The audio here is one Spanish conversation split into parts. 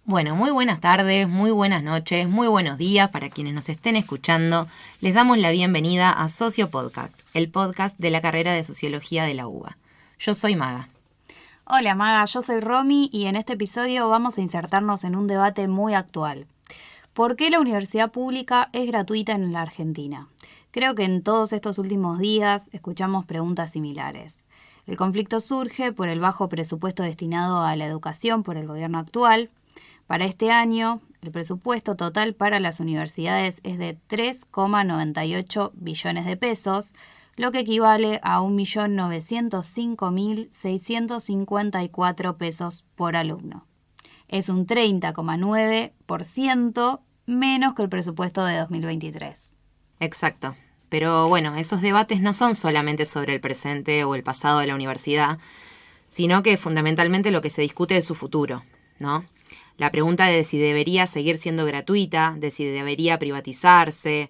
Bueno, muy buenas tardes, muy buenas noches, muy buenos días para quienes nos estén escuchando. Les damos la bienvenida a Socio Podcast, el podcast de la carrera de Sociología de la UBA. Yo soy Maga. Hola Maga, yo soy Romy y en este episodio vamos a insertarnos en un debate muy actual. ¿Por qué la universidad pública es gratuita en la Argentina? Creo que en todos estos últimos días escuchamos preguntas similares. El conflicto surge por el bajo presupuesto destinado a la educación por el gobierno actual. Para este año, el presupuesto total para las universidades es de 3,98 billones de pesos, lo que equivale a 1.905.654 pesos por alumno. Es un 30,9% menos que el presupuesto de 2023. Exacto. Pero bueno, esos debates no son solamente sobre el presente o el pasado de la universidad, sino que fundamentalmente lo que se discute es su futuro, ¿no? La pregunta de si debería seguir siendo gratuita, de si debería privatizarse,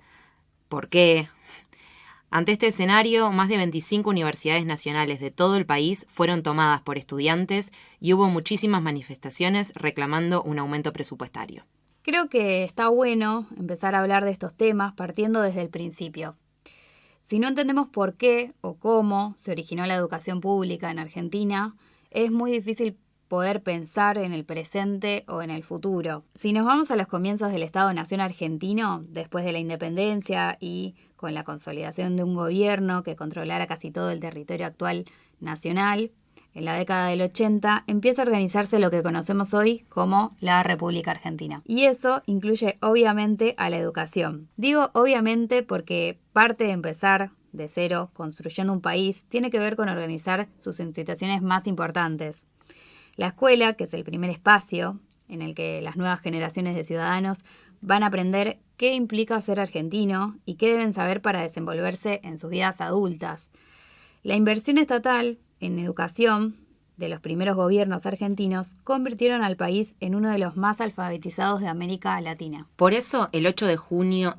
¿por qué? Ante este escenario, más de 25 universidades nacionales de todo el país fueron tomadas por estudiantes y hubo muchísimas manifestaciones reclamando un aumento presupuestario. Creo que está bueno empezar a hablar de estos temas partiendo desde el principio. Si no entendemos por qué o cómo se originó la educación pública en Argentina, es muy difícil poder pensar en el presente o en el futuro. Si nos vamos a los comienzos del Estado-Nación argentino, después de la independencia y con la consolidación de un gobierno que controlara casi todo el territorio actual nacional, en la década del 80 empieza a organizarse lo que conocemos hoy como la República Argentina. Y eso incluye obviamente a la educación. Digo obviamente porque parte de empezar de cero, construyendo un país, tiene que ver con organizar sus instituciones más importantes. La escuela, que es el primer espacio en el que las nuevas generaciones de ciudadanos van a aprender qué implica ser argentino y qué deben saber para desenvolverse en sus vidas adultas. La inversión estatal en educación de los primeros gobiernos argentinos convirtieron al país en uno de los más alfabetizados de América Latina. Por eso, el 8 de julio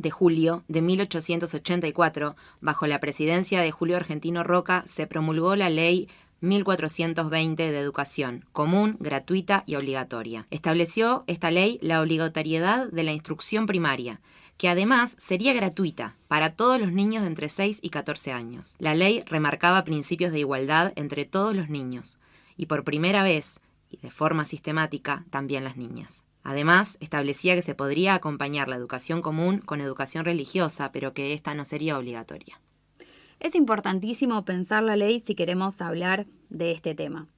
de 1884, bajo la presidencia de Julio Argentino Roca, se promulgó la Ley 1420 de educación, común, gratuita y obligatoria. Estableció esta ley la obligatoriedad de la instrucción primaria, que además sería gratuita para todos los niños de entre 6 y 14 años. La ley remarcaba principios de igualdad entre todos los niños, y por primera vez, y de forma sistemática, también las niñas. Además, establecía que se podría acompañar la educación común con educación religiosa, pero que esta no sería obligatoria. Es importantísimo pensar la ley si queremos hablar de este tema,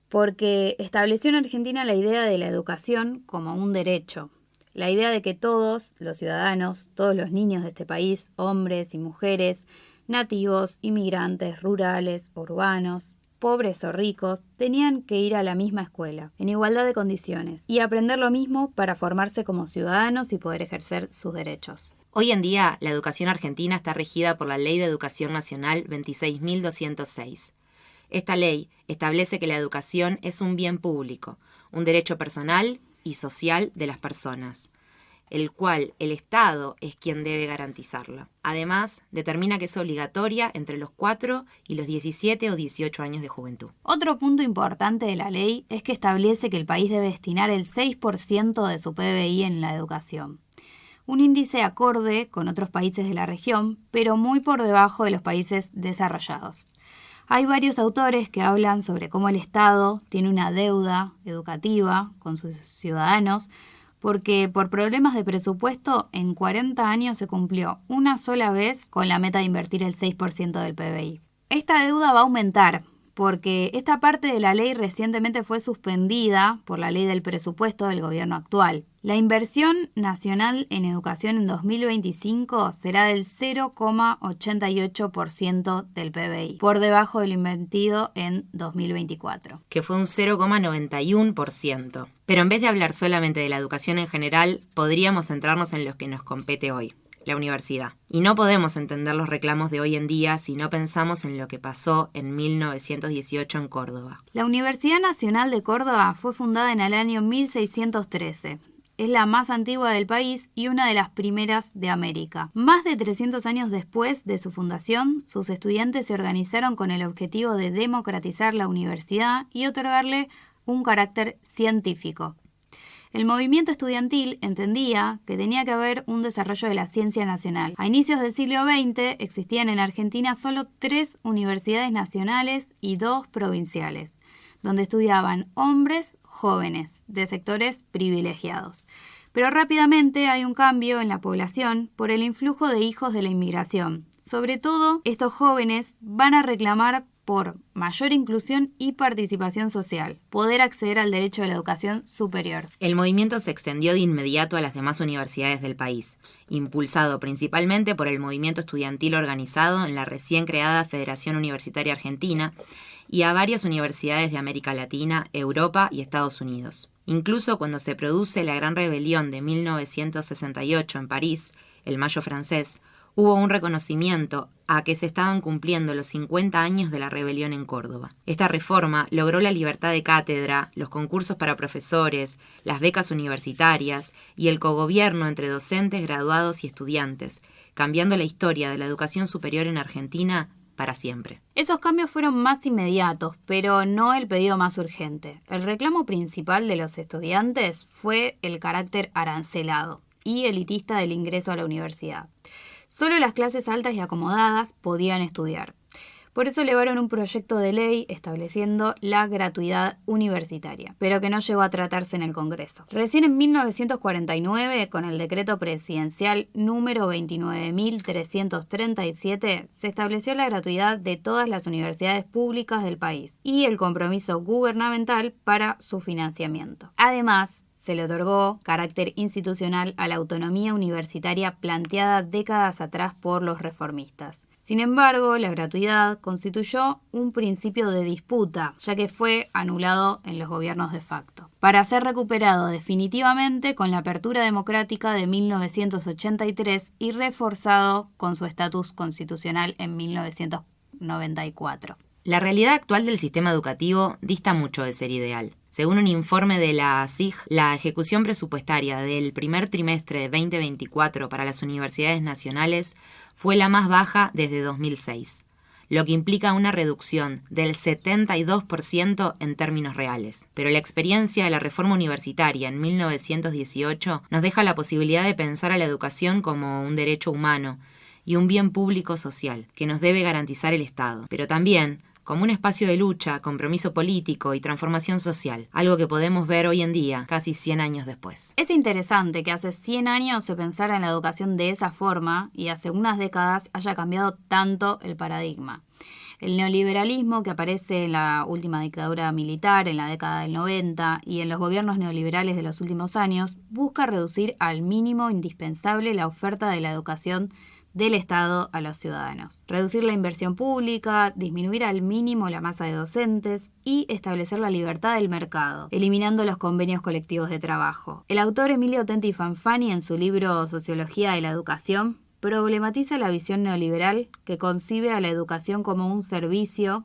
porque estableció en Argentina la idea de la educación como un derecho, la idea de que todos los ciudadanos, todos los niños de este país, hombres y mujeres, nativos, inmigrantes, rurales, urbanos, pobres o ricos, tenían que ir a la misma escuela, en igualdad de condiciones, y aprender lo mismo para formarse como ciudadanos y poder ejercer sus derechos. Hoy en día, la educación argentina está regida por la Ley de Educación Nacional 26.206. Esta ley establece que la educación es un bien público, un derecho personal y social de las personas, el cual el Estado es quien debe garantizarlo. Además, determina que es obligatoria entre los 4 y los 17 o 18 años de juventud. Otro punto importante de la ley es que establece que el país debe destinar el 6% de su PBI en la educación. Un índice acorde con otros países de la región, pero muy por debajo de los países desarrollados. Hay varios autores que hablan sobre cómo el Estado tiene una deuda educativa con sus ciudadanos, porque por problemas de presupuesto en 40 años se cumplió una sola vez con la meta de invertir el 6% del PBI. Esta deuda va a aumentar, porque esta parte de la ley recientemente fue suspendida por la ley del presupuesto del gobierno actual. La inversión nacional en educación en 2025 será del 0,88% del PBI, por debajo de lo invertido en 2024. Que fue un 0,91%. Pero en vez de hablar solamente de la educación en general, podríamos centrarnos en lo que nos compete hoy, la universidad. Y no podemos entender los reclamos de hoy en día si no pensamos en lo que pasó en 1918 en Córdoba. La Universidad Nacional de Córdoba fue fundada en el año 1613. Es la más antigua del país y una de las primeras de América. Más de 300 años después de su fundación, sus estudiantes se organizaron con el objetivo de democratizar la universidad y otorgarle un carácter científico. El movimiento estudiantil entendía que tenía que haber un desarrollo de la ciencia nacional. A inicios del siglo XX existían en Argentina solo 3 universidades nacionales y 2 provinciales, donde estudiaban hombres jóvenes de sectores privilegiados. Pero rápidamente hay un cambio en la población por el influjo de hijos de la inmigración. Sobre todo, estos jóvenes van a reclamar por mayor inclusión y participación social, poder acceder al derecho a la educación superior. El movimiento se extendió de inmediato a las demás universidades del país, impulsado principalmente por el movimiento estudiantil organizado en la recién creada Federación Universitaria Argentina y a varias universidades de América Latina, Europa y Estados Unidos. Incluso cuando se produce la Gran Rebelión de 1968 en París, el Mayo francés, hubo un reconocimiento a que se estaban cumpliendo los 50 años de la rebelión en Córdoba. Esta reforma logró la libertad de cátedra, los concursos para profesores, las becas universitarias y el cogobierno entre docentes, graduados y estudiantes, cambiando la historia de la educación superior en Argentina para siempre. Esos cambios fueron más inmediatos, pero no el pedido más urgente. El reclamo principal de los estudiantes fue el carácter arancelado y elitista del ingreso a la universidad. Solo las clases altas y acomodadas podían estudiar. Por eso elevaron un proyecto de ley estableciendo la gratuidad universitaria, pero que no llegó a tratarse en el Congreso. Recién en 1949, con el decreto presidencial número 29.337, se estableció la gratuidad de todas las universidades públicas del país y el compromiso gubernamental para su financiamiento. Además, se le otorgó carácter institucional a la autonomía universitaria planteada décadas atrás por los reformistas. Sin embargo, la gratuidad constituyó un principio de disputa, ya que fue anulado en los gobiernos de facto, para ser recuperado definitivamente con la apertura democrática de 1983 y reforzado con su estatus constitucional en 1994. La realidad actual del sistema educativo dista mucho de ser ideal. Según un informe de la SIG, la ejecución presupuestaria del primer trimestre de 2024 para las universidades nacionales fue la más baja desde 2006, lo que implica una reducción del 72% en términos reales. Pero la experiencia de la reforma universitaria en 1918 nos deja la posibilidad de pensar a la educación como un derecho humano y un bien público social que nos debe garantizar el Estado, pero también como un espacio de lucha, compromiso político y transformación social, algo que podemos ver hoy en día, casi 100 años después. Es interesante que hace 100 años se pensara en la educación de esa forma y hace unas décadas haya cambiado tanto el paradigma. El neoliberalismo, que aparece en la última dictadura militar en la década del 90 y en los gobiernos neoliberales de los últimos años, busca reducir al mínimo indispensable la oferta de la educación del Estado a los ciudadanos, reducir la inversión pública, disminuir al mínimo la masa de docentes y establecer la libertad del mercado, eliminando los convenios colectivos de trabajo. El autor Emilio Tenti Fanfani, en su libro Sociología de la Educación, problematiza la visión neoliberal que concibe a la educación como un servicio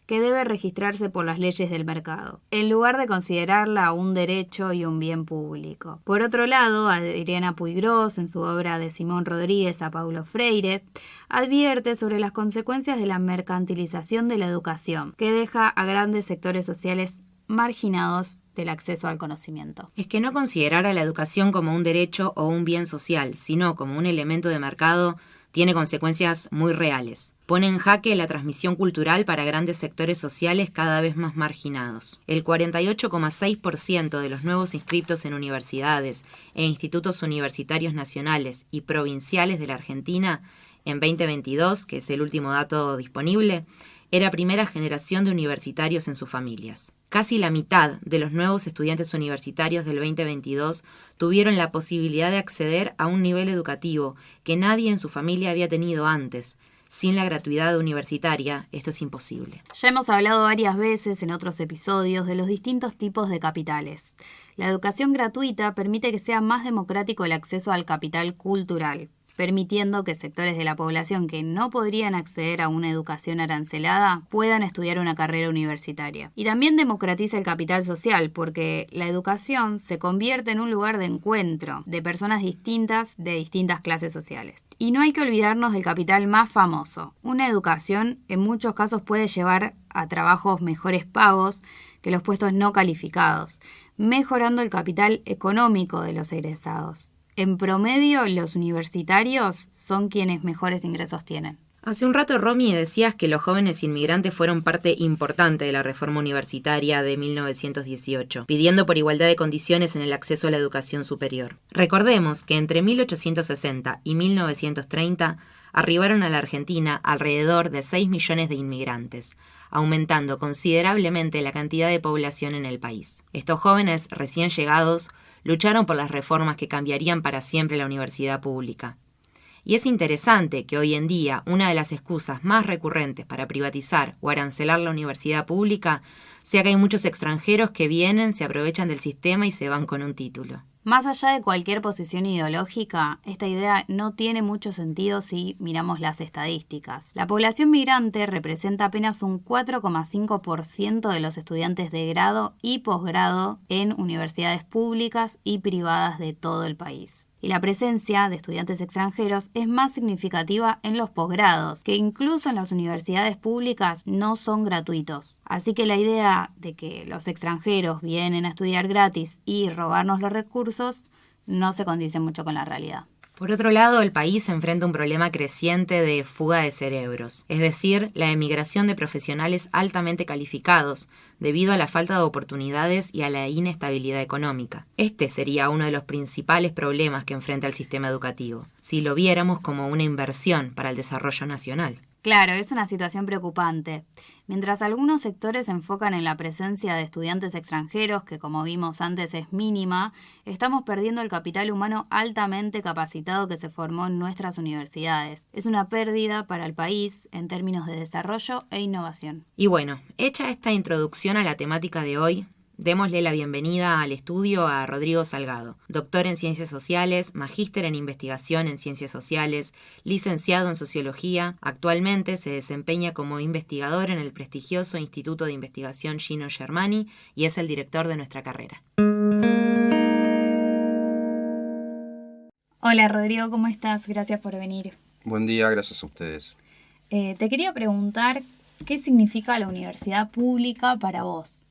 que debe registrarse por las leyes del mercado, en lugar de considerarla un derecho y un bien público. Por otro lado, Adriana Puiggrós, en su obra de Simón Rodríguez a Paulo Freire, advierte sobre las consecuencias de la mercantilización de la educación, que deja a grandes sectores sociales marginados del acceso al conocimiento. Es que no considerar a la educación como un derecho o un bien social, sino como un elemento de mercado, tiene consecuencias muy reales. Pone en jaque la transmisión cultural para grandes sectores sociales cada vez más marginados. El 48,6% de los nuevos inscriptos en universidades e institutos universitarios nacionales y provinciales de la Argentina en 2022, que es el último dato disponible, era primera generación de universitarios en sus familias. Casi la mitad de los nuevos estudiantes universitarios del 2022 tuvieron la posibilidad de acceder a un nivel educativo que nadie en su familia había tenido antes. Sin la gratuidad universitaria, esto es imposible. Ya hemos hablado varias veces en otros episodios de los distintos tipos de capitales. La educación gratuita permite que sea más democrático el acceso al capital cultural, permitiendo que sectores de la población que no podrían acceder a una educación arancelada puedan estudiar una carrera universitaria. Y también democratiza el capital social, porque la educación se convierte en un lugar de encuentro de personas distintas de distintas clases sociales. Y no hay que olvidarnos del capital más famoso. Una educación en muchos casos puede llevar a trabajos mejores pagos que los puestos no calificados, mejorando el capital económico de los egresados. En promedio, los universitarios son quienes mejores ingresos tienen. Hace un rato, Romy, decías que los jóvenes inmigrantes fueron parte importante de la reforma universitaria de 1918, pidiendo por igualdad de condiciones en el acceso a la educación superior. Recordemos que entre 1860 y 1930 arribaron a la Argentina alrededor de 6 millones de inmigrantes, aumentando considerablemente la cantidad de población en el país. Estos jóvenes recién llegados lucharon por las reformas que cambiarían para siempre la universidad pública. Y es interesante que hoy en día una de las excusas más recurrentes para privatizar o arancelar la universidad pública sea que hay muchos extranjeros que vienen, se aprovechan del sistema y se van con un título. Más allá de cualquier posición ideológica, esta idea no tiene mucho sentido si miramos las estadísticas. La población migrante representa apenas un 4,5% de los estudiantes de grado y posgrado en universidades públicas y privadas de todo el país. Y la presencia de estudiantes extranjeros es más significativa en los posgrados, que incluso en las universidades públicas no son gratuitos. Así que la idea de que los extranjeros vienen a estudiar gratis y robarnos los recursos no se condice mucho con la realidad. Por otro lado, el país enfrenta un problema creciente de fuga de cerebros, es decir, la emigración de profesionales altamente calificados, debido a la falta de oportunidades y a la inestabilidad económica. Este sería uno de los principales problemas que enfrenta el sistema educativo, si lo viéramos como una inversión para el desarrollo nacional. Claro, es una situación preocupante. Mientras algunos sectores se enfocan en la presencia de estudiantes extranjeros, que como vimos antes es mínima, estamos perdiendo el capital humano altamente capacitado que se formó en nuestras universidades. Es una pérdida para el país en términos de desarrollo e innovación. Y bueno, hecha esta introducción a la temática de hoy, démosle la bienvenida al estudio a Rodrigo Salgado, doctor en Ciencias Sociales, magíster en Investigación en Ciencias Sociales, licenciado en Sociología. Actualmente se desempeña como investigador en el prestigioso Instituto de Investigación Gino Germani y es el director de nuestra carrera. Hola Rodrigo, ¿cómo estás? Gracias por venir. Buen día, gracias a ustedes. Te quería preguntar, ¿qué significa la universidad pública para vos?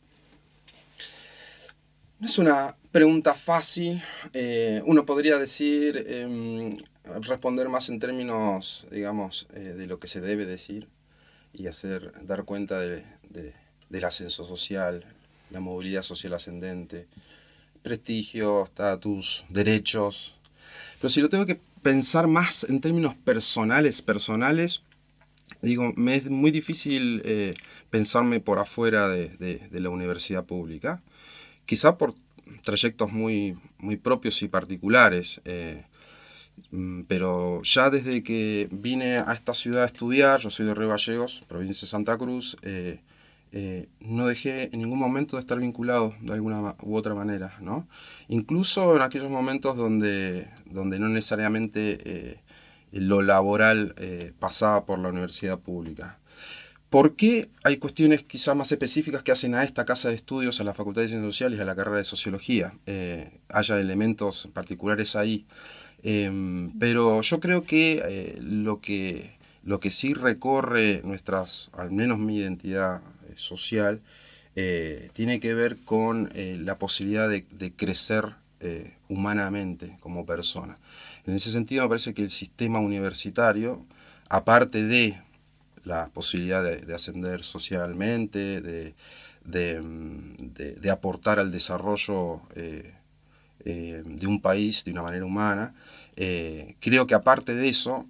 No es una pregunta fácil. Uno podría decir, responder más en términos, digamos, de lo que se debe decir y dar cuenta del ascenso social, la movilidad social ascendente, prestigio, estatus, derechos. Pero si lo tengo que pensar más en términos personales, digo, me es muy difícil pensarme por afuera de la universidad pública. Quizá por trayectos muy propios y particulares, pero ya desde que vine a esta ciudad a estudiar, yo soy de Río Gallegos, provincia de Santa Cruz, no dejé en ningún momento de estar vinculado de alguna u otra manera, ¿no? Incluso en aquellos momentos donde no necesariamente lo laboral pasaba por la universidad pública. ¿Por qué hay cuestiones quizás más específicas que hacen a esta casa de estudios, a la Facultad de Ciencias Sociales y a la carrera de Sociología? Haya elementos particulares ahí. Pero yo creo que lo que sí recorre al menos mi identidad social, tiene que ver con la posibilidad de crecer humanamente como persona. En ese sentido me parece que el sistema universitario, aparte de la posibilidad de ascender socialmente, de aportar al desarrollo de un país de una manera humana, creo que aparte de eso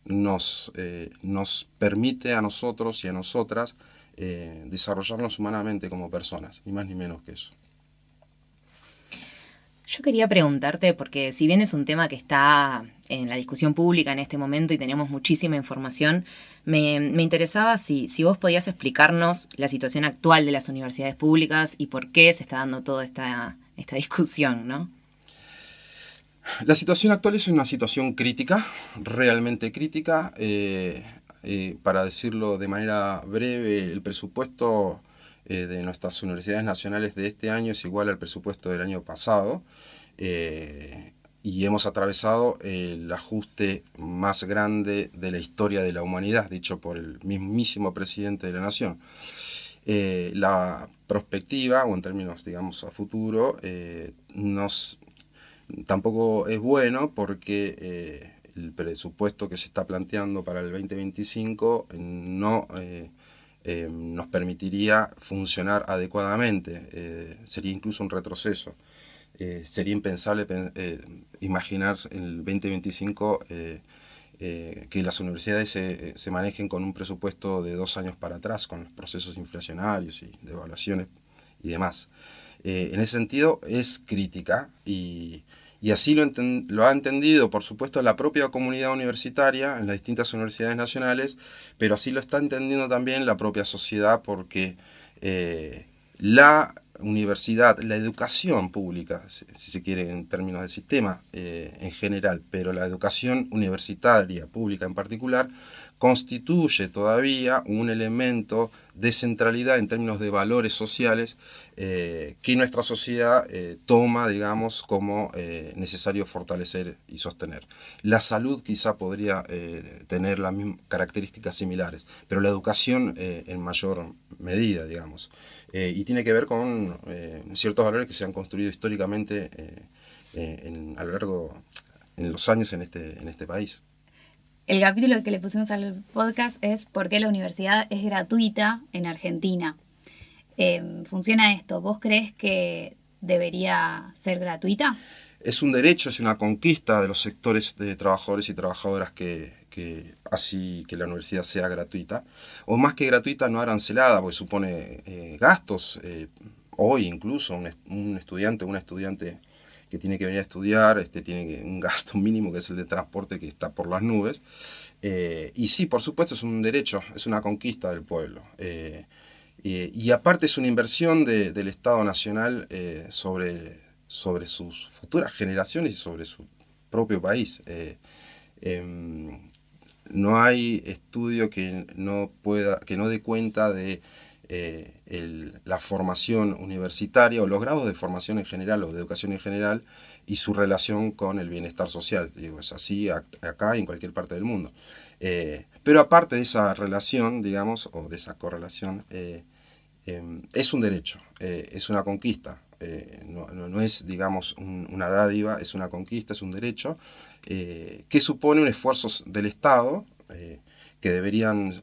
nos permite a nosotros y a nosotras desarrollarnos humanamente como personas, ni más ni menos que eso. Yo quería preguntarte, porque si bien es un tema que está en la discusión pública en este momento y tenemos muchísima información, me interesaba si vos podías explicarnos la situación actual de las universidades públicas y por qué se está dando toda esta discusión, ¿no? La situación actual es una situación crítica, realmente crítica. Para decirlo de manera breve, el presupuesto de nuestras universidades nacionales de este año es igual al presupuesto del año pasado, y hemos atravesado el ajuste más grande de la historia de la humanidad, dicho por el mismísimo presidente de la Nación. La perspectiva, o en términos, digamos, a futuro, tampoco es bueno porque el presupuesto que se está planteando para el 2025 no nos permitiría funcionar adecuadamente. Sería incluso un retroceso. Sería impensable imaginar en el 2025 que las universidades se manejen con un presupuesto de 2 años para atrás, con los procesos inflacionarios y de evaluaciones y demás. En ese sentido es crítica y así lo ha entendido, por supuesto, la propia comunidad universitaria en las distintas universidades nacionales, pero así lo está entendiendo también la propia sociedad porque la universidad, la educación pública, si se quiere en términos de sistema en general, pero la educación universitaria pública en particular, constituye todavía un elemento de centralidad en términos de valores sociales que nuestra sociedad toma, digamos, como necesario fortalecer y sostener. La salud quizá podría tener las mismas características similares, pero la educación en mayor medida, digamos. Y tiene que ver con ciertos valores que se han construido históricamente a lo largo, en los años en este país. El capítulo que le pusimos al podcast es ¿por qué la universidad es gratuita en Argentina? ¿Funciona esto? ¿Vos crees que debería ser gratuita? Es un derecho, es una conquista de los sectores de trabajadores y trabajadoras que así que la universidad sea gratuita, o más que gratuita, no arancelada, porque supone gastos. Hoy incluso un estudiante o una estudiante que tiene que venir a estudiar tiene un gasto mínimo que es el de transporte que está por las nubes. Y sí, por supuesto, es un derecho, es una conquista del pueblo. Y aparte es una inversión del Estado Nacional sobre sus futuras generaciones y sobre su propio país. No hay estudio que no dé cuenta de la formación universitaria o los grados de formación en general o de educación en general y su relación con el bienestar social. Digo, es así acá y en cualquier parte del mundo. Pero aparte de esa relación, digamos, o de esa correlación, es un derecho, es una conquista. No es, digamos, una dádiva, es una conquista, es un derecho que supone un esfuerzo del Estado que deberían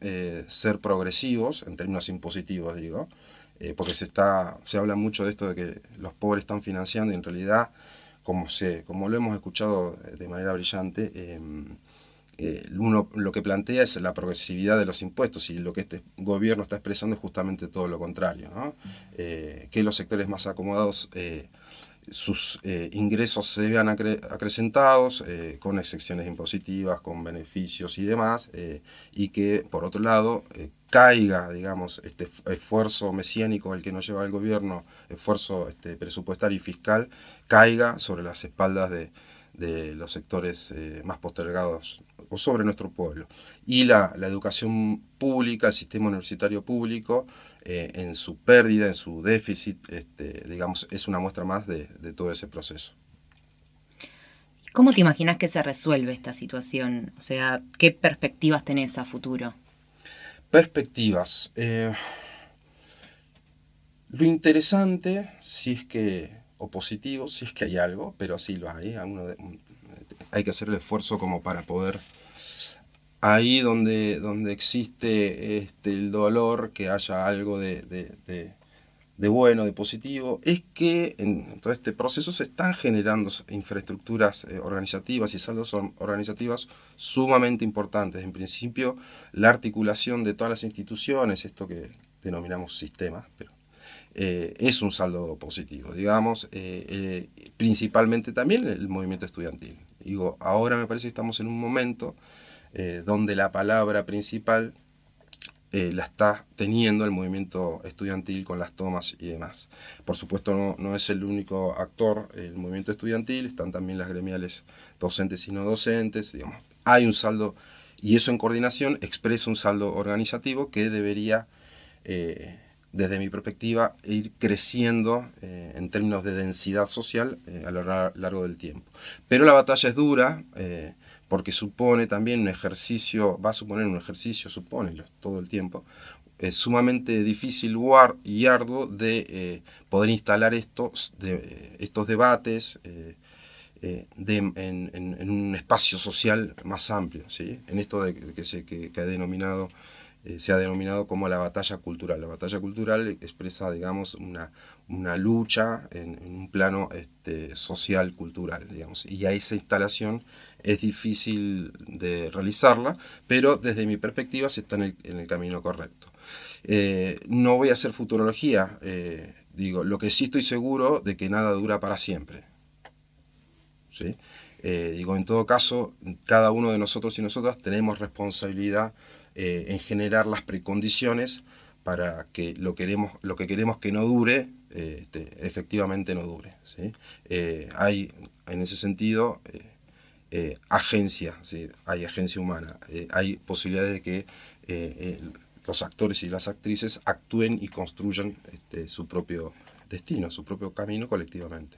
ser progresivos en términos impositivos, digo, porque se habla mucho de esto de que los pobres están financiando y en realidad, como lo hemos escuchado de manera brillante, uno lo que plantea es la progresividad de los impuestos y lo que este gobierno está expresando es justamente todo lo contrario, ¿no? Que los sectores más acomodados sus ingresos se vean acrecentados con excepciones impositivas, con beneficios y demás, y que por otro lado caiga, digamos, este esfuerzo mesiánico al que nos lleva el gobierno, esfuerzo presupuestario y fiscal, caiga sobre las espaldas de los sectores más postergados o sobre nuestro pueblo. Y la educación pública, el sistema universitario público, en su pérdida, en su déficit, digamos, es una muestra más de todo ese proceso. ¿Cómo te imaginas que se resuelve esta situación? O sea, ¿qué perspectivas tenés a futuro? Perspectivas. Lo interesante, o positivo, si es que hay algo, pero sí lo hay, hay que hacer el esfuerzo como para poder, ahí donde existe el dolor, que haya algo de bueno, de positivo, es que en todo este proceso se están generando infraestructuras organizativas y saldos organizativas sumamente importantes. En principio, la articulación de todas las instituciones, esto que denominamos sistemas, pero es un saldo positivo, digamos, principalmente también el movimiento estudiantil. Digo, ahora me parece que estamos en un momento donde la palabra principal la está teniendo el movimiento estudiantil con las tomas y demás. Por supuesto no es el único actor el movimiento estudiantil, están también las gremiales docentes y no docentes, digamos. Hay un saldo, y eso en coordinación expresa un saldo organizativo que debería, desde mi perspectiva, ir creciendo en términos de densidad social a lo largo del tiempo. Pero la batalla es dura, porque supone también un ejercicio, va a suponer un ejercicio, supone todo el tiempo, sumamente difícil y arduo de poder instalar estos debates en un espacio social más amplio, ¿sí? En esto que se ha denominado como la batalla cultural. La batalla cultural expresa, digamos, una lucha en un plano social, cultural, digamos. Y a esa instalación es difícil de realizarla, pero desde mi perspectiva se está en el camino correcto. No voy a hacer futurología, digo, lo que sí estoy seguro de que nada dura para siempre, ¿sí? Digo, en todo caso, cada uno de nosotros y nosotras tenemos responsabilidad en generar las precondiciones para que lo que queremos que no dure, efectivamente no dure, ¿sí? Hay, en ese sentido, agencia, ¿sí? Hay agencia humana, hay posibilidades de que los actores y las actrices actúen y construyan su propio destino, su propio camino colectivamente.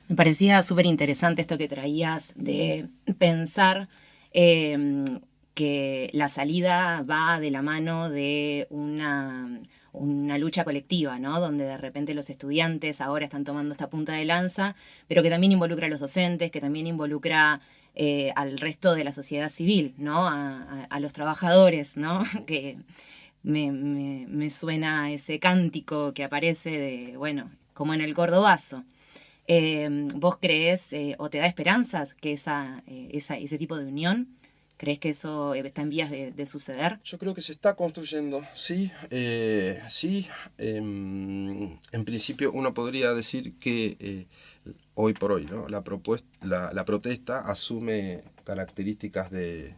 Me parecía súper interesante esto que traías de pensar que la salida va de la mano de una lucha colectiva, ¿no? Donde de repente los estudiantes ahora están tomando esta punta de lanza, pero que también involucra a los docentes, que también involucra al resto de la sociedad civil, ¿no? A los trabajadores, ¿no? Que me suena ese cántico que aparece de, bueno, como en el Cordobazo. ¿Vos crees o te da esperanzas que ese tipo de unión, crees que eso está en vías de suceder? Yo creo que se está construyendo, sí, sí. En principio uno podría decir que hoy por hoy, ¿no? La protesta asume características de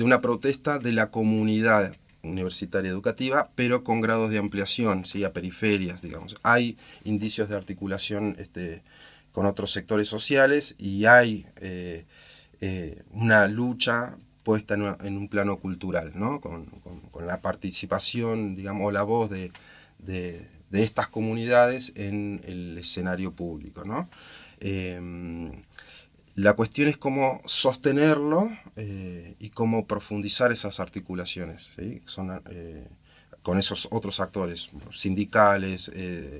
una protesta de la comunidad universitaria educativa, pero con grados de ampliación, ¿sí? A periferias, digamos. Hay indicios de articulación con otros sectores sociales y hay una lucha puesta en un plano cultural, ¿no? Con la participación, digamos, o la voz de estas comunidades en el escenario público, ¿no? La cuestión es cómo sostenerlo y cómo profundizar esas articulaciones, ¿sí? Con esos otros actores sindicales,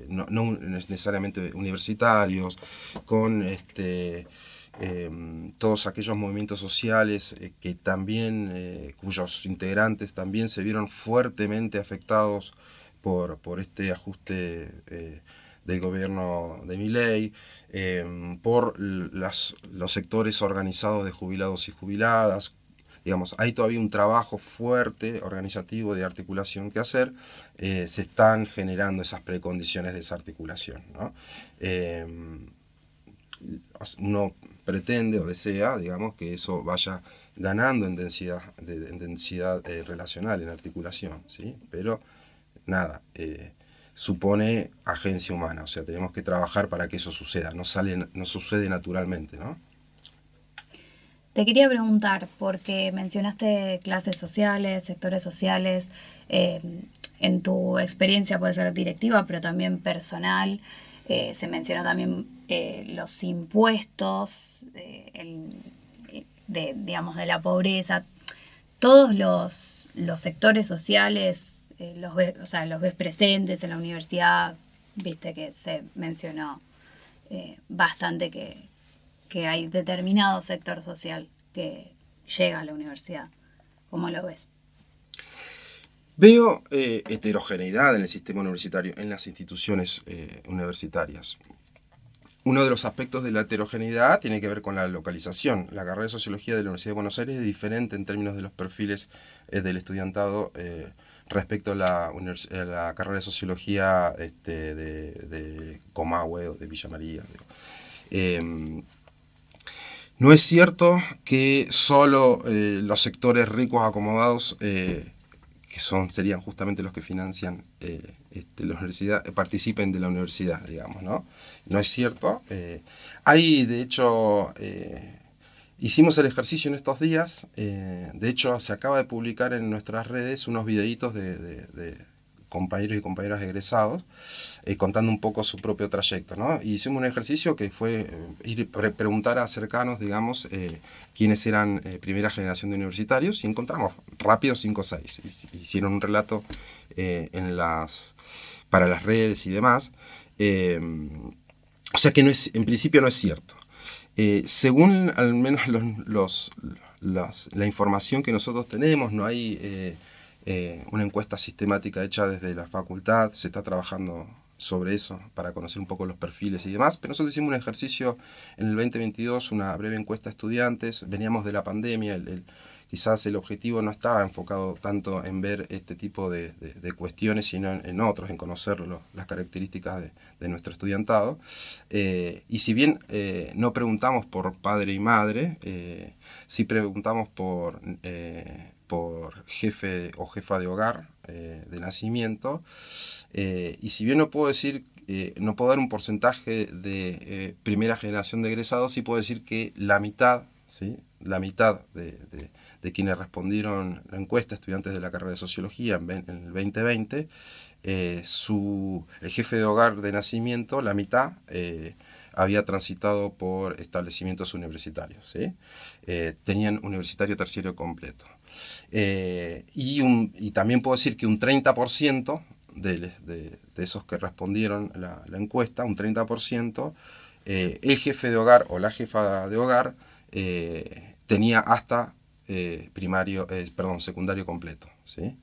no necesariamente universitarios, con todos aquellos movimientos sociales que también, cuyos integrantes también se vieron fuertemente afectados por este ajuste del gobierno de Milei, por los sectores organizados de jubilados y jubiladas. Digamos, hay todavía un trabajo fuerte, organizativo, de articulación que hacer. Se están generando esas precondiciones de esa articulación, ¿no? Uno pretende o desea, digamos, que eso vaya ganando en densidad relacional, en articulación, ¿sí? Pero nada, supone agencia humana, o sea, tenemos que trabajar para que eso suceda, no sucede naturalmente, ¿no? Te quería preguntar, porque mencionaste clases sociales, sectores sociales, en tu experiencia puede ser directiva, pero también personal, se mencionó también los impuestos, digamos, de la pobreza, todos los sectores sociales, los ves presentes en la universidad, viste que se mencionó bastante que hay determinado sector social que llega a la universidad. ¿Cómo lo ves? Veo heterogeneidad en el sistema universitario, en las instituciones universitarias. Uno de los aspectos de la heterogeneidad tiene que ver con la localización. La carrera de Sociología de la Universidad de Buenos Aires es diferente en términos de los perfiles del estudiantado respecto a la carrera de Sociología de Comahue o de Villa María. No es cierto que solo los sectores ricos acomodados, que serían justamente los que financian la universidad, participen de la universidad, digamos, ¿no? No es cierto. Hay, de hecho, hicimos el ejercicio en estos días. De hecho, se acaba de publicar en nuestras redes unos videitos compañeros y compañeras egresados, contando un poco su propio trayecto, ¿no? Y hicimos un ejercicio que fue preguntar a cercanos, digamos, quiénes eran primera generación de universitarios, y encontramos rápido 5 o 6. Hicieron un relato para las redes y demás. O sea que en principio no es cierto. Según al menos la información que nosotros tenemos, no hay una encuesta sistemática hecha desde la facultad, se está trabajando sobre eso para conocer un poco los perfiles y demás, pero nosotros hicimos un ejercicio en el 2022, una breve encuesta a estudiantes, veníamos de la pandemia, quizás el objetivo no estaba enfocado tanto en ver este tipo de cuestiones, sino en otros, en conocer las características de nuestro estudiantado. Y si bien no preguntamos por padre y madre, sí preguntamos por jefe o jefa de hogar de nacimiento. Y si bien no puedo decir, no puedo dar un porcentaje de primera generación de egresados, sí puedo decir que la mitad, ¿sí? La mitad de quienes respondieron la encuesta, estudiantes de la carrera de Sociología en el 2020, el jefe de hogar de nacimiento, la mitad, había transitado por establecimientos universitarios, ¿sí? Tenían universitario terciario completo. Y también puedo decir que un 30% de esos que respondieron la encuesta, un 30%, el jefe de hogar o la jefa de hogar tenía hasta secundario completo, ¿sí?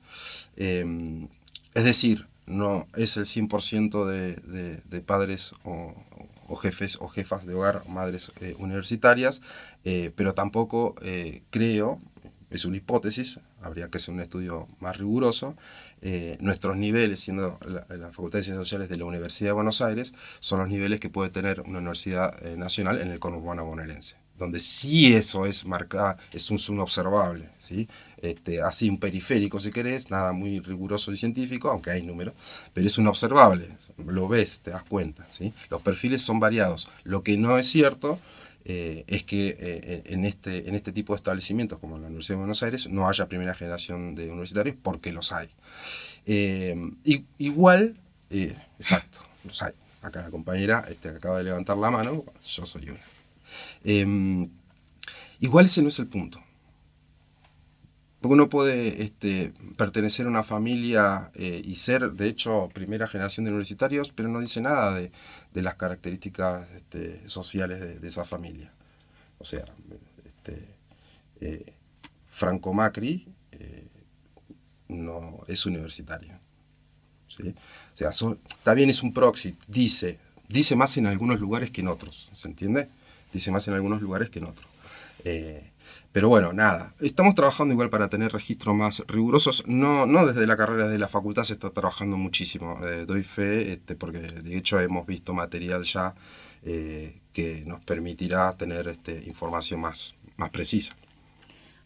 Es decir, no es el 100% de padres o jefes o jefas de hogar, madres universitarias, pero tampoco creo, es una hipótesis, habría que hacer un estudio más riguroso. Nuestros niveles, siendo la Facultad de Ciencias Sociales de la Universidad de Buenos Aires, son los niveles que puede tener una universidad nacional en el conurbano bonaerense, donde sí eso es marcado, es un observable, ¿sí? Así un periférico si querés, nada muy riguroso y científico, aunque hay números, pero es un observable, lo ves, te das cuenta, ¿sí? Los perfiles son variados. Lo que no es cierto es que en este tipo de establecimientos como la Universidad de Buenos Aires no haya primera generación de universitarios, porque los hay. Igual, exacto, los hay. Acá la compañera que acaba de levantar la mano, yo soy una. Igual ese no es el punto. Porque uno puede pertenecer a una familia y ser, de hecho, primera generación de universitarios, pero no dice nada de las características sociales de esa familia. O sea, Franco Macri no es universitario, ¿sí? O sea, está bien, es un proxy, dice más en algunos lugares que en otros, ¿se entiende? Dice más en algunos lugares que en otros. Pero bueno, nada, estamos trabajando igual para tener registros más rigurosos, no desde la carrera de la facultad se está trabajando muchísimo, doy fe, porque de hecho hemos visto material ya que nos permitirá tener información más precisa.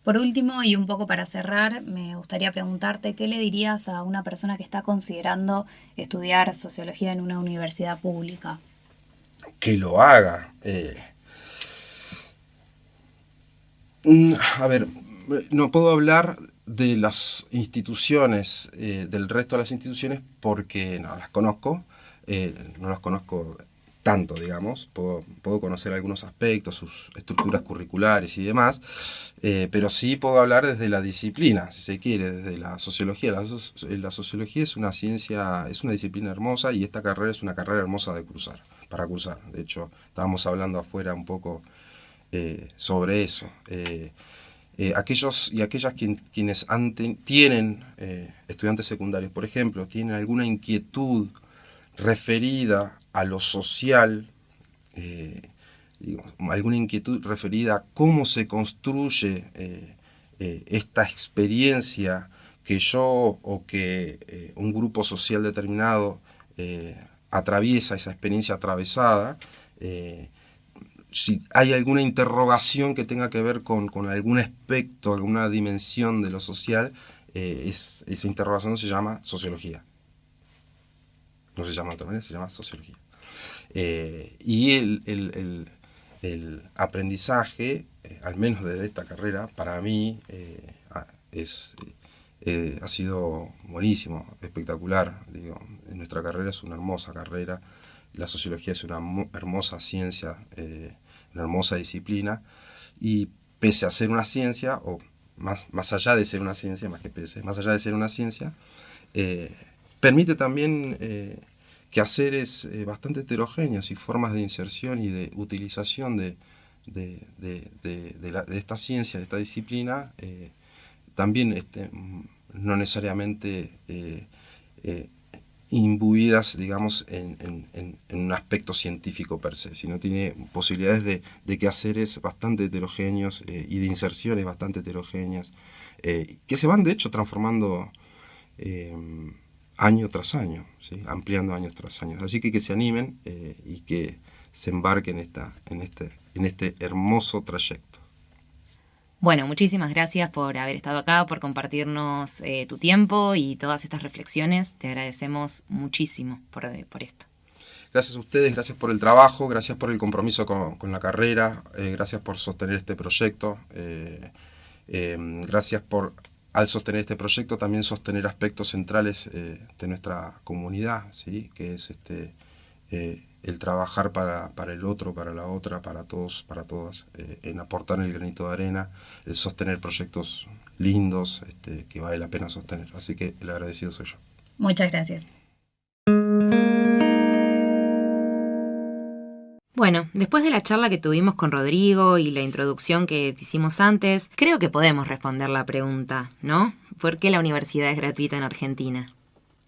Por último, y un poco para cerrar, me gustaría preguntarte, ¿qué le dirías a una persona que está considerando estudiar sociología en una universidad pública? Que lo haga. A ver, no puedo hablar de las instituciones, del resto de las instituciones, porque no las conozco, no las conozco tanto, digamos. Puedo conocer algunos aspectos, sus estructuras curriculares y demás, pero sí puedo hablar desde la disciplina, si se quiere, desde la sociología. La sociología es una ciencia, es una disciplina hermosa, y esta carrera es una carrera hermosa para cursar. De hecho, estábamos hablando afuera un poco sobre eso. Aquellos y aquellas quienes tienen estudiantes secundarios, por ejemplo, tienen alguna inquietud referida a lo social, alguna inquietud referida a cómo se construye esta experiencia que yo o que un grupo social determinado atraviesa, esa experiencia atravesada, si hay alguna interrogación que tenga que ver con algún aspecto, alguna dimensión de lo social, esa interrogación se llama sociología. No se llama de otra manera, se llama sociología. Y el aprendizaje, al menos desde esta carrera, para mí es ha sido buenísimo, espectacular. Digo, nuestra carrera es una hermosa carrera, la sociología es una hermosa ciencia, una hermosa disciplina, y pese a ser una ciencia, o más allá de ser una ciencia, más allá de ser una ciencia, permite también quehaceres bastante heterogéneos y formas de inserción y de utilización de esta ciencia, de esta disciplina, también no necesariamente imbuidas, digamos, en un aspecto científico per se, sino tiene posibilidades de quehaceres bastante heterogéneos y de inserciones bastante heterogéneas, que se van, de hecho, transformando año tras año, ¿sí? Ampliando años tras años. Así que se animen y que se embarquen en este hermoso trayecto. Bueno, muchísimas gracias por haber estado acá, por compartirnos tu tiempo y todas estas reflexiones. Te agradecemos muchísimo por esto. Gracias a ustedes, gracias por el trabajo, gracias por el compromiso con la carrera, gracias por sostener este proyecto, gracias por, al sostener este proyecto, también sostener aspectos centrales de nuestra comunidad, ¿sí? Que es el trabajar para el otro, para la otra, para todos, para todas, en aportar el granito de arena, el sostener proyectos lindos que vale la pena sostener. Así que el agradecido soy yo. Muchas gracias. Bueno, después de la charla que tuvimos con Rodrigo y la introducción que hicimos antes, creo que podemos responder la pregunta, ¿no? ¿Por qué la universidad es gratuita en Argentina?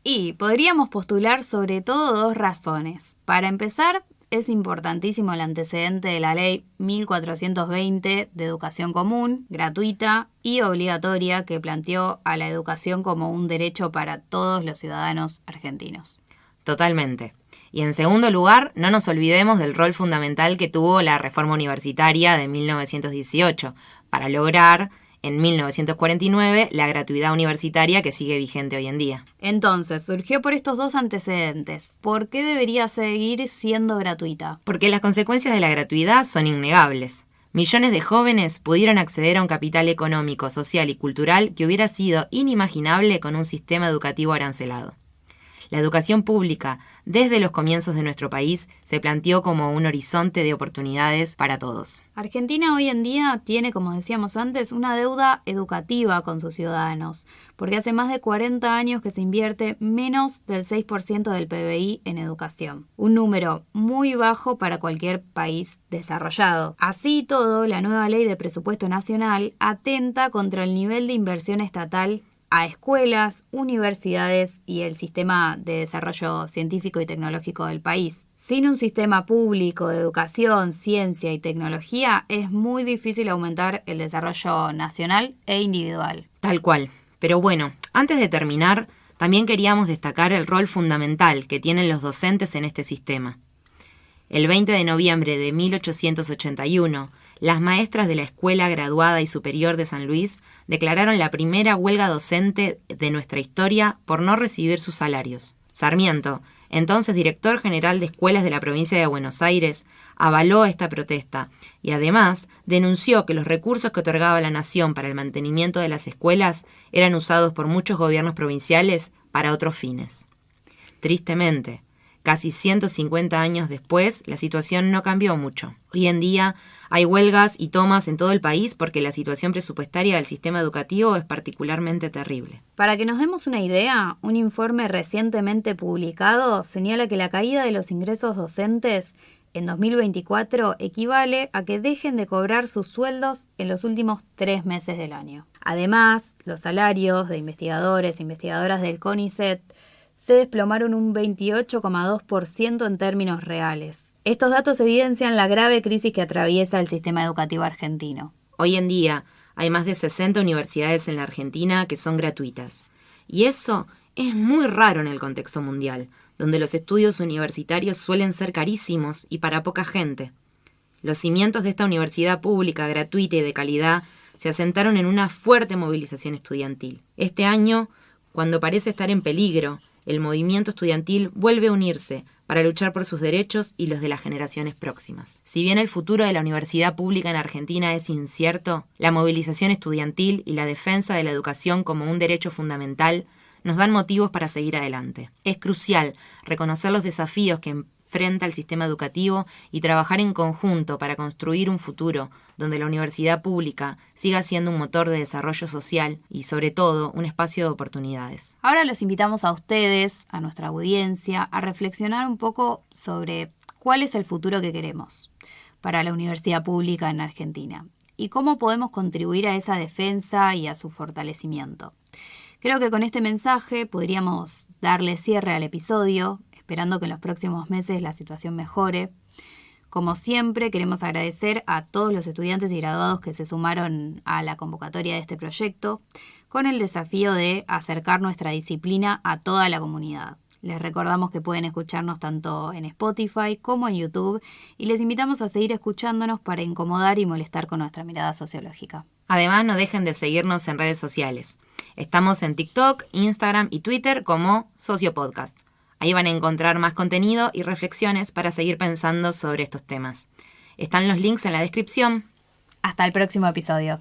Y podríamos postular sobre todo dos razones. Para empezar, es importantísimo el antecedente de la Ley 1420 de Educación Común, gratuita y obligatoria, que planteó a la educación como un derecho para todos los ciudadanos argentinos. Totalmente. Y en segundo lugar, no nos olvidemos del rol fundamental que tuvo la reforma universitaria de 1918 para lograr, en 1949, la gratuidad universitaria que sigue vigente hoy en día. Entonces, surgió por estos dos antecedentes. ¿Por qué debería seguir siendo gratuita? Porque las consecuencias de la gratuidad son innegables. Millones de jóvenes pudieron acceder a un capital económico, social y cultural que hubiera sido inimaginable con un sistema educativo arancelado. La educación pública, desde los comienzos de nuestro país, se planteó como un horizonte de oportunidades para todos. Argentina hoy en día tiene, como decíamos antes, una deuda educativa con sus ciudadanos, porque hace más de 40 años que se invierte menos del 6% del PBI en educación, un número muy bajo para cualquier país desarrollado. Así y todo, la nueva ley de presupuesto nacional atenta contra el nivel de inversión estatal a escuelas, universidades y el sistema de desarrollo científico y tecnológico del país. Sin un sistema público de educación, ciencia y tecnología, es muy difícil aumentar el desarrollo nacional e individual. Tal cual. Pero bueno, antes de terminar, también queríamos destacar el rol fundamental que tienen los docentes en este sistema. El 20 de noviembre de 1881, las maestras de la Escuela Graduada y Superior de San Luis declararon la primera huelga docente de nuestra historia por no recibir sus salarios. Sarmiento, entonces director general de escuelas de la provincia de Buenos Aires, avaló esta protesta y además denunció que los recursos que otorgaba la nación para el mantenimiento de las escuelas eran usados por muchos gobiernos provinciales para otros fines. Tristemente, casi 150 años después, la situación no cambió mucho. Hoy en día hay huelgas y tomas en todo el país porque la situación presupuestaria del sistema educativo es particularmente terrible. Para que nos demos una idea, un informe recientemente publicado señala que la caída de los ingresos docentes en 2024 equivale a que dejen de cobrar sus sueldos en los últimos 3 meses del año. Además, los salarios de investigadores e investigadoras del CONICET se desplomaron un 28,2% en términos reales. Estos datos evidencian la grave crisis que atraviesa el sistema educativo argentino. Hoy en día hay más de 60 universidades en la Argentina que son gratuitas. Y eso es muy raro en el contexto mundial, donde los estudios universitarios suelen ser carísimos y para poca gente. Los cimientos de esta universidad pública, gratuita y de calidad se asentaron en una fuerte movilización estudiantil. Este año, cuando parece estar en peligro, el movimiento estudiantil vuelve a unirse para luchar por sus derechos y los de las generaciones próximas. Si bien el futuro de la universidad pública en Argentina es incierto, la movilización estudiantil y la defensa de la educación como un derecho fundamental nos dan motivos para seguir adelante. Es crucial reconocer los desafíos que enfrenta el sistema educativo y trabajar en conjunto para construir un futuro donde la universidad pública siga siendo un motor de desarrollo social y, sobre todo, un espacio de oportunidades. Ahora los invitamos a ustedes, a nuestra audiencia, a reflexionar un poco sobre cuál es el futuro que queremos para la universidad pública en Argentina y cómo podemos contribuir a esa defensa y a su fortalecimiento. Creo que con este mensaje podríamos darle cierre al episodio, esperando que en los próximos meses la situación mejore. Como siempre, queremos agradecer a todos los estudiantes y graduados que se sumaron a la convocatoria de este proyecto, con el desafío de acercar nuestra disciplina a toda la comunidad. Les recordamos que pueden escucharnos tanto en Spotify como en YouTube y les invitamos a seguir escuchándonos para incomodar y molestar con nuestra mirada sociológica. Además, no dejen de seguirnos en redes sociales. Estamos en TikTok, Instagram y Twitter como Sociopodcast. Ahí van a encontrar más contenido y reflexiones para seguir pensando sobre estos temas. Están los links en la descripción. Hasta el próximo episodio.